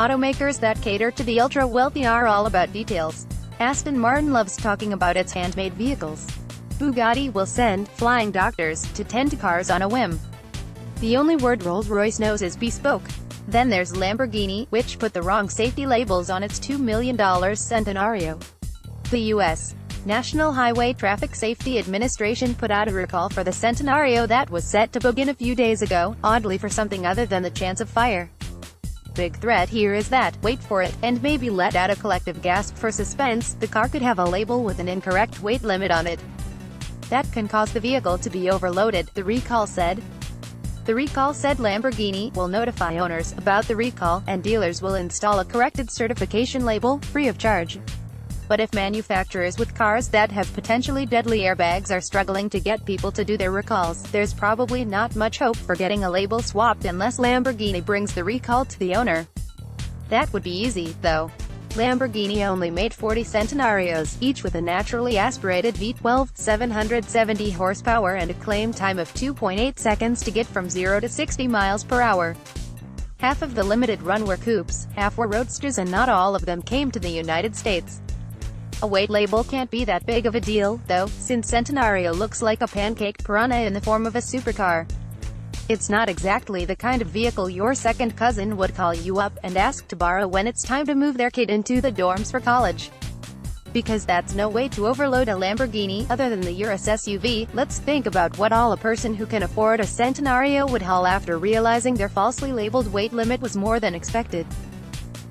Automakers that cater to the ultra-wealthy are all about details. Aston Martin loves talking about its handmade vehicles. Bugatti will send flying doctors to tend to cars on a whim. The only word Rolls-Royce knows is bespoke. Then there's Lamborghini, which put the wrong safety labels on its $2 million Centenario. The U.S. National Highway Traffic Safety Administration put out a recall for the Centenario that was set to begin a few days ago, oddly for something other than the chance of fire. Big threat here is that, wait for it, and maybe let out a collective gasp for suspense, the car could have a label with an incorrect weight limit on it. That can cause the vehicle to be overloaded, the recall said. The recall said Lamborghini will notify owners about the recall, and dealers will install a corrected certification label, free of charge. But if manufacturers with cars that have potentially deadly airbags are struggling to get people to do their recalls, there's probably not much hope for getting a label swapped unless Lamborghini brings the recall to the owner. That would be easy, though. Lamborghini only made 40 Centenarios, each with a naturally aspirated V12, 770 horsepower and a claimed time of 2.8 seconds to get from 0 to 60 miles per hour. Half of the limited run were coupes, half were roadsters, and not all of them came to the United States. A weight label can't be that big of a deal, though, since Centenario looks like a pancaked piranha in the form of a supercar. It's not exactly the kind of vehicle your second cousin would call you up and ask to borrow when it's time to move their kid into the dorms for college. Because that's no way to overload a Lamborghini, other than the Urus SUV. Let's think about what all a person who can afford a Centenario would haul after realizing their falsely labeled weight limit was more than expected.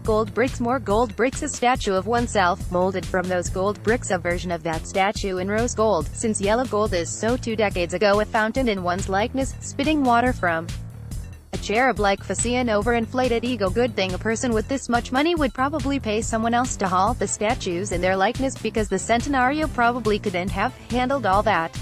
Gold bricks. More gold bricks. A statue of oneself, molded from those gold bricks. A version of that statue in rose gold, since yellow gold is so. 2 decades ago, a fountain in one's likeness, spitting water from a cherub-like face, an overinflated ego. Good thing a person with this much money would probably pay someone else to haul the statues in their likeness, because the Centenario probably couldn't have handled all that.